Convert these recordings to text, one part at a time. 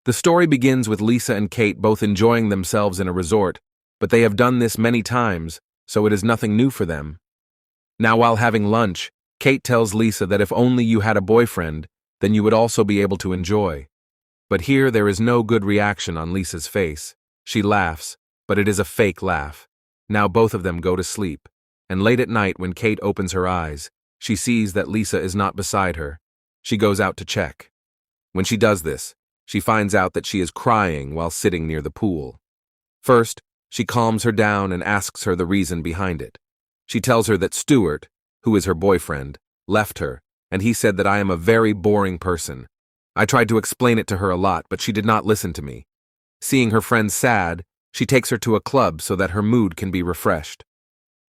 The story begins with Lisa and Kate both enjoying themselves in a resort, but they have done this many times, so it is nothing new for them. Now, while having lunch, Kate tells Lisa that if only you had a boyfriend, then you would also be able to enjoy. But here there is no good reaction on Lisa's face. She laughs, but it is a fake laugh. Now both of them go to sleep, and late at night when Kate opens her eyes, she sees that Lisa is not beside her. She goes out to check. When she does this, she finds out that she is crying while sitting near the pool. First, she calms her down and asks her the reason behind it. She tells her that Stuart, who is her boyfriend, left her, and he said that I am a very boring person. I tried to explain it to her a lot, but she did not listen to me. Seeing her friend sad, she takes her to a club so that her mood can be refreshed.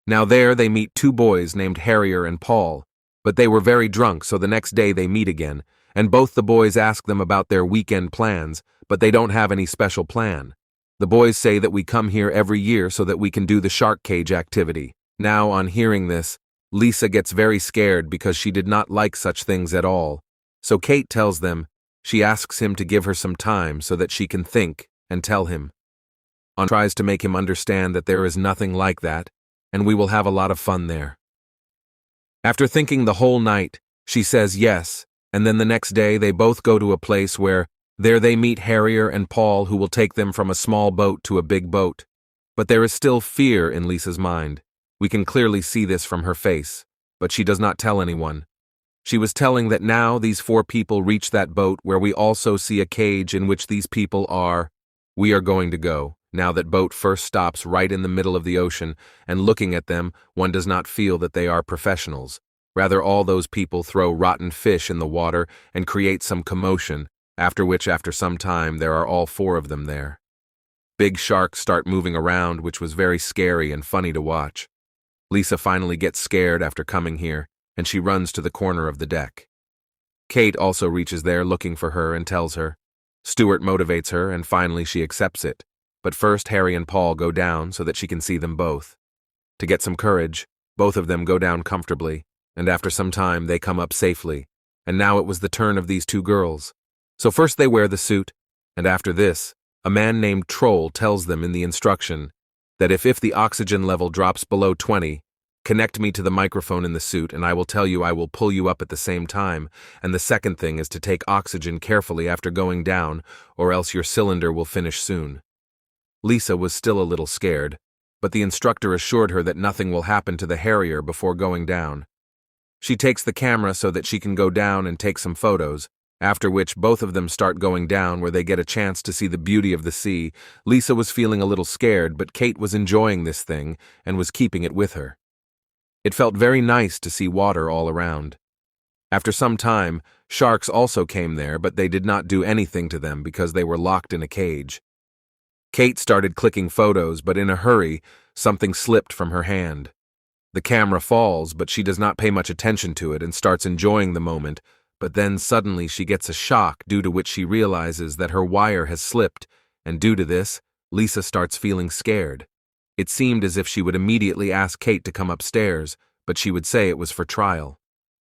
Now there they meet two boys named Harrier and Paul, but they were very drunk, so the next day they meet again, and both the boys ask them about their weekend plans, but they don't have any special plan. The boys say that we come here every year so that we can do the shark cage activity. Now, on hearing this, Lisa gets very scared because she did not like such things at all. So Kate tells them, she asks him to give her some time so that she can think and tell him. Tries to make him understand that there is nothing like that, and we will have a lot of fun there. After thinking the whole night, she says yes, and then the next day they both go to a place where there they meet Harrier and Paul, who will take them from a small boat to a big boat. But there is still fear in Lisa's mind. We can clearly see this from her face, but she does not tell anyone. She was telling that now these four people reach that boat where we also see a cage in which these people are. We are going to go. Now that boat first stops right in the middle of the ocean, and looking at them, one does not feel that they are professionals. Rather, all those people throw rotten fish in the water and create some commotion, after which, after some time, there are all four of them there. Big sharks start moving around, which was very scary and funny to watch. Lisa finally gets scared after coming here, and she runs to the corner of the deck. Kate also reaches there looking for her and tells her. Stuart motivates her, and finally she accepts it. But first Harry and Paul go down so that she can see them both. To get some courage, both of them go down comfortably, and after some time they come up safely, and now it was the turn of these two girls. So first they wear the suit, and after this, a man named Troll tells them in the instruction that if the oxygen level drops below 20, connect me to the microphone in the suit and I will tell you I will pull you up at the same time, and the second thing is to take oxygen carefully after going down, or else your cylinder will finish soon. Lisa was still a little scared, but the instructor assured her that nothing will happen to the Harrier before going down. She takes the camera so that she can go down and take some photos, after which both of them start going down where they get a chance to see the beauty of the sea. Lisa was feeling a little scared, but Kate was enjoying this thing and was keeping it with her. It felt very nice to see water all around. After some time, sharks also came there, but they did not do anything to them because they were locked in a cage. Kate started clicking photos, but in a hurry, something slipped from her hand. The camera falls, but she does not pay much attention to it and starts enjoying the moment, but then suddenly she gets a shock due to which she realizes that her wire has slipped, and due to this, Lisa starts feeling scared. It seemed as if she would immediately ask Kate to come upstairs, but she would say it was for trial.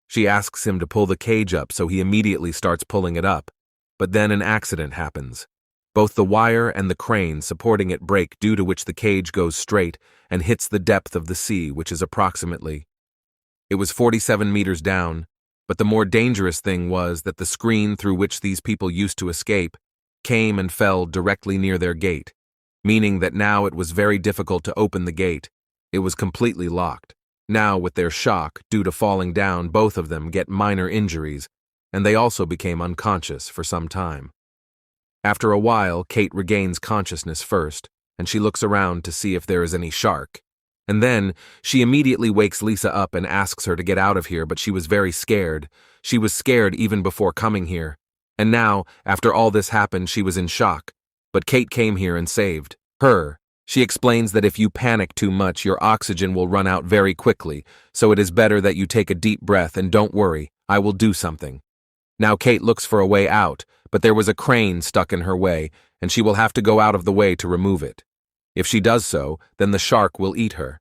She asks him to pull the cage up, so he immediately starts pulling it up. But then an accident happens. Both the wire and the crane supporting it break, due to which the cage goes straight and hits the depth of the sea, which is approximately. It was 47 meters down, but the more dangerous thing was that the screen through which these people used to escape came and fell directly near their gate, meaning that now it was very difficult to open the gate. It was completely locked. Now, with their shock, due to falling down, both of them get minor injuries, and they also became unconscious for some time. After a while, Kate regains consciousness first, and she looks around to see if there is any shark. And then, she immediately wakes Lisa up and asks her to get out of here, but she was very scared. She was scared even before coming here. And now, after all this happened, she was in shock. But Kate came here and saved her. She explains that if you panic too much, your oxygen will run out very quickly, so it is better that you take a deep breath and don't worry, I will do something. Now Kate looks for a way out, but there was a crane stuck in her way, and she will have to go out of the way to remove it. If she does so, then the shark will eat her.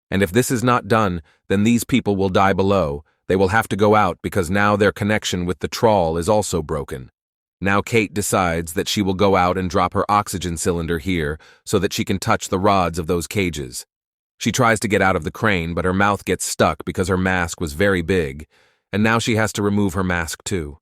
And if this is not done, then these people will die below. They will have to go out because now their connection with the trawl is also broken. Now Kate decides that she will go out and drop her oxygen cylinder here so that she can touch the rods of those cages. She tries to get out of the crane, but her mouth gets stuck because her mask was very big, and now she has to remove her mask too.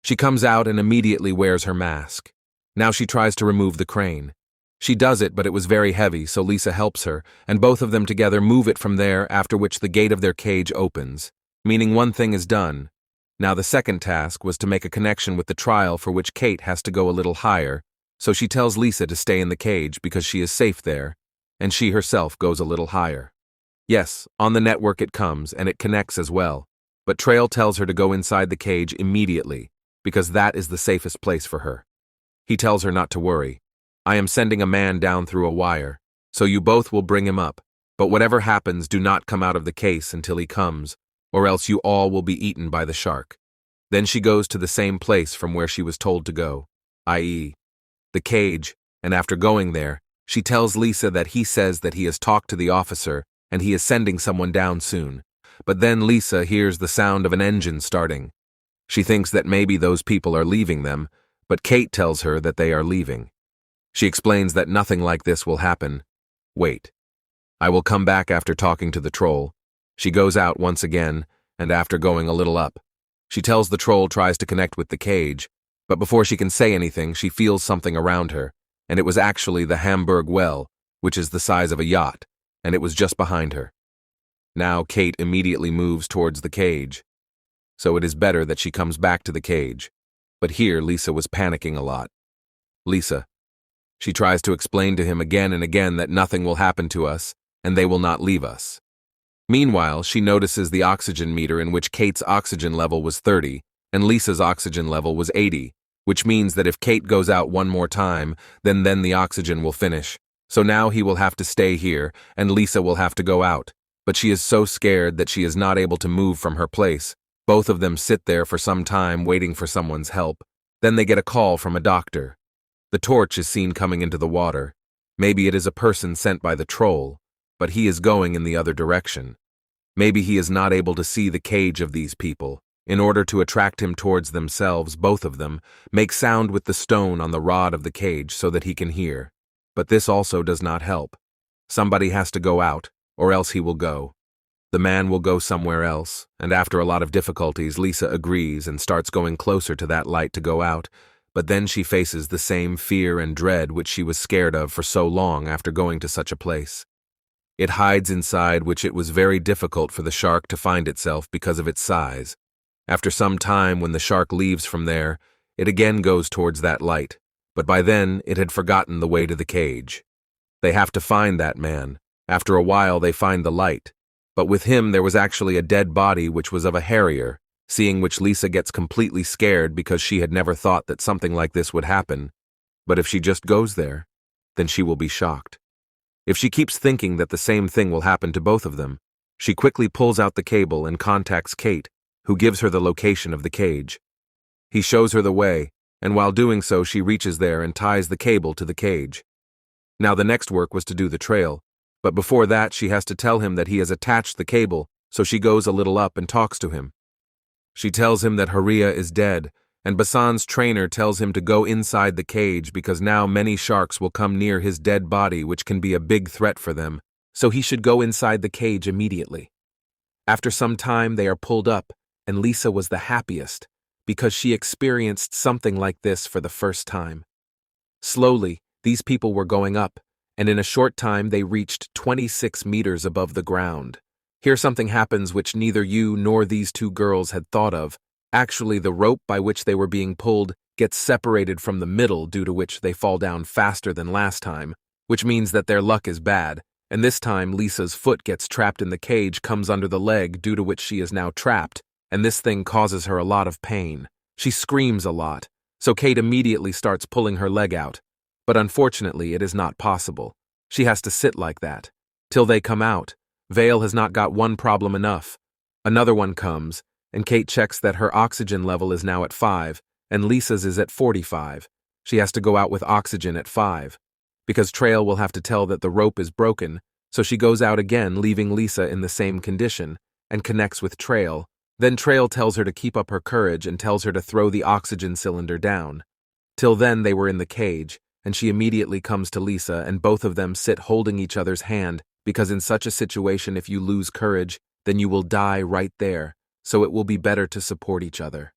She comes out and immediately wears her mask. Now she tries to remove the crane. She does it, but it was very heavy, so Lisa helps her, and both of them together move it from there, after which the gate of their cage opens, meaning one thing is done. Now the second task was to make a connection with the trial, for which Kate has to go a little higher, so she tells Lisa to stay in the cage because she is safe there, and she herself goes a little higher. Yes, on the network it comes, and it connects as well, but Trail tells her to go inside the cage immediately, because that is the safest place for her. He tells her not to worry. I am sending a man down through a wire, so you both will bring him up, but whatever happens, do not come out of the case until he comes, or else you all will be eaten by the shark. Then she goes to the same place from where she was told to go, i.e., the cage, and after going there, she tells Lisa that he says that he has talked to the officer and he is sending someone down soon. But then Lisa hears the sound of an engine starting. She thinks that maybe those people are leaving them, but Kate tells her that they are leaving. She explains that nothing like this will happen. Wait. I will come back after talking to the troll. She goes out once again, and after going a little up, she tells the troll tries to connect with the cage, but before she can say anything, she feels something around her, and it was actually the Hamburg well, which is the size of a yacht, and it was just behind her. Now Kate immediately moves towards the cage, so it is better that she comes back to the cage, but here Lisa was panicking a lot. Lisa. She tries to explain to him again and again that nothing will happen to us, and they will not leave us. Meanwhile, she notices the oxygen meter in which Kate's oxygen level was 30 and Lisa's oxygen level was 80, which means that if Kate goes out one more time, then the oxygen will finish. So now he will have to stay here and Lisa will have to go out. But she is so scared that she is not able to move from her place. Both of them sit there for some time waiting for someone's help. Then they get a call from a doctor. The torch is seen coming into the water. Maybe it is a person sent by the troll, but he is going in the other direction. Maybe he is not able to see the cage of these people. In order to attract him towards themselves, both of them make sound with the stone on the rod of the cage so that he can hear. But this also does not help. Somebody has to go out, or else he will go. The man will go somewhere else, and after a lot of difficulties, Lisa agrees and starts going closer to that light to go out, but then she faces the same fear and dread which she was scared of for so long after going to such a place. It hides inside which it was very difficult for the shark to find itself because of its size. After some time, when the shark leaves from there, it again goes towards that light, but by then it had forgotten the way to the cage. They have to find that man. After a while they find the light, but with him there was actually a dead body which was of a harrier, seeing which Lisa gets completely scared because she had never thought that something like this would happen. But if she just goes there, then she will be shocked. If she keeps thinking that the same thing will happen to both of them, she quickly pulls out the cable and contacts Kate, who gives her the location of the cage. He shows her the way, and while doing so she reaches there and ties the cable to the cage. Now the next work was to do the trail, but before that she has to tell him that he has attached the cable, so she goes a little up and talks to him. She tells him that Haria is dead, and Basan's trainer tells him to go inside the cage because now many sharks will come near his dead body, which can be a big threat for them, so he should go inside the cage immediately. After some time they are pulled up, and Lisa was the happiest, because she experienced something like this for the first time. Slowly, these people were going up, and in a short time they reached 26 meters above the ground. Here something happens which neither you nor these two girls had thought of. Actually, the rope by which they were being pulled gets separated from the middle, due to which they fall down faster than last time, which means that their luck is bad, and this time Lisa's foot gets trapped in the cage, comes under the leg, due to which she is now trapped, and this thing causes her a lot of pain. She screams a lot, so Kate immediately starts pulling her leg out, but unfortunately it is not possible. She has to sit like that. Till they come out. Vale has not got one problem enough. Another one comes, and Kate checks that her oxygen level is now at 5, and Lisa's is at 45. She has to go out with oxygen at 5. Because Trail will have to tell that the rope is broken, so she goes out again, leaving Lisa in the same condition, and connects with Trail. Then Trail tells her to keep up her courage and tells her to throw the oxygen cylinder down. Till then they were in the cage, and she immediately comes to Lisa and both of them sit holding each other's hand because in such a situation if you lose courage, then you will die right there, so it will be better to support each other.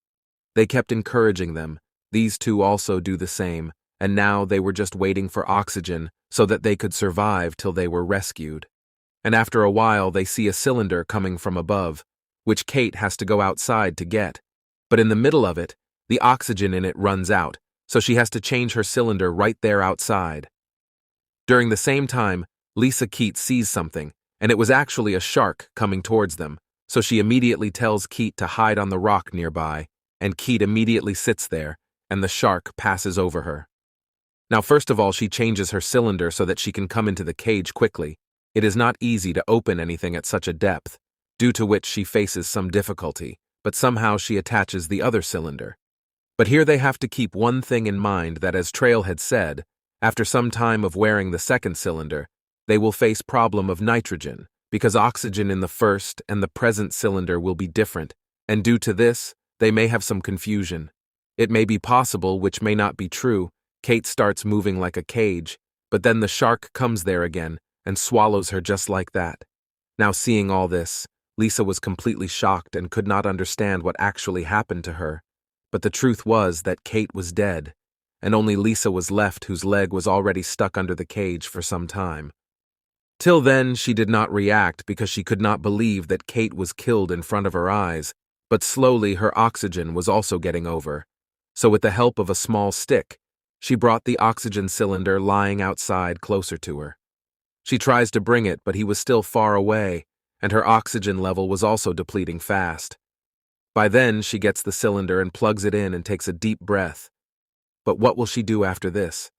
They kept encouraging them. These two also do the same, and now they were just waiting for oxygen so that they could survive till they were rescued. And after a while they see a cylinder coming from above, which Kate has to go outside to get. But in the middle of it, the oxygen in it runs out, so she has to change her cylinder right there outside. During the same time, Lisa Keat sees something, and it was actually a shark coming towards them, so she immediately tells Keat to hide on the rock nearby, and Keat immediately sits there, and the shark passes over her. Now first of all she changes her cylinder so that she can come into the cage quickly. It is not easy to open anything at such a depth, due to which she faces some difficulty, but somehow she attaches the other cylinder. But here they have to keep one thing in mind that as Trail had said, after some time of wearing the second cylinder, they will face problem of nitrogen, because oxygen in the first and the present cylinder will be different, and due to this, they may have some confusion. It may be possible, which may not be true, Kate starts moving like a cage, but then the shark comes there again and swallows her just like that. Now seeing all this, Lisa was completely shocked and could not understand what actually happened to her. But the truth was that Kate was dead, and only Lisa was left whose leg was already stuck under the cage for some time. Till then she did not react because she could not believe that Kate was killed in front of her eyes, but slowly her oxygen was also getting over. So with the help of a small stick, she brought the oxygen cylinder lying outside closer to her. She tries to bring it, but he was still far away, and her oxygen level was also depleting fast. By then, she gets the cylinder and plugs it in and takes a deep breath. But what will she do after this?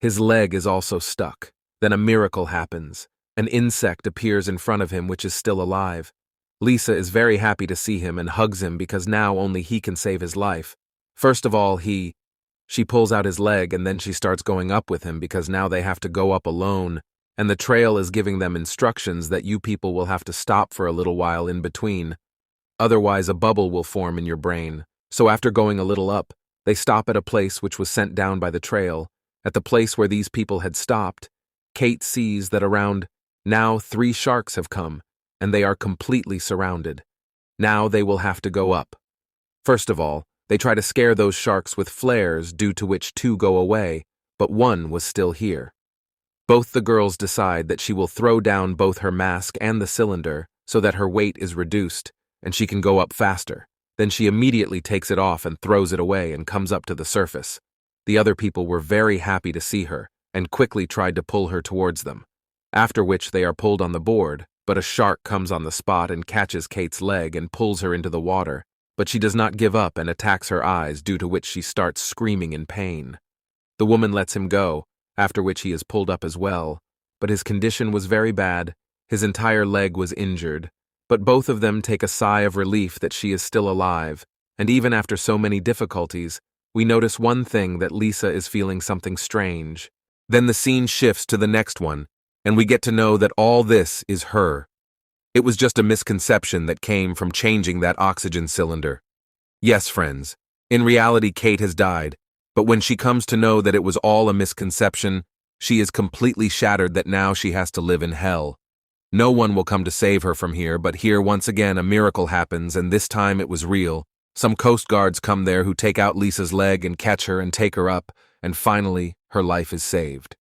His leg is also stuck. Then a miracle happens. An insect appears in front of him which is still alive. Lisa is very happy to see him and hugs him because now only he can save his life. First of all, she pulls out his leg and then she starts going up with him because now they have to go up alone, and the Trail is giving them instructions that you people will have to stop for a little while in between. Otherwise a bubble will form in your brain. So after going a little up, they stop at a place which was sent down by the Trail. At the place where these people had stopped, Kate sees that around now 3 sharks have come, and they are completely surrounded. Now they will have to go up. First of all, they try to scare those sharks with flares, due to which 2 go away, but 1 was still here. Both the girls decide that she will throw down both her mask and the cylinder so that her weight is reduced, and she can go up faster. Then she immediately takes it off and throws it away and comes up to the surface. The other people were very happy to see her, and quickly tried to pull her towards them. After which they are pulled on the board, but a shark comes on the spot and catches Kate's leg and pulls her into the water, but she does not give up and attacks her eyes, due to which she starts screaming in pain. The woman lets him go, after which he is pulled up as well, but his condition was very bad, his entire leg was injured, but both of them take a sigh of relief that she is still alive, and even after so many difficulties, we notice one thing, that Lisa is feeling something strange. Then the scene shifts to the next one, and we get to know that all this is her. It was just a misconception that came from changing that oxygen cylinder. Yes, friends, in reality Kate has died, but when she comes to know that it was all a misconception, she is completely shattered that now she has to live in hell. No one will come to save her from here, but here once again a miracle happens, and this time it was real. Some Coast Guards come there who take out Lisa's leg and catch her and take her up, and finally her life is saved.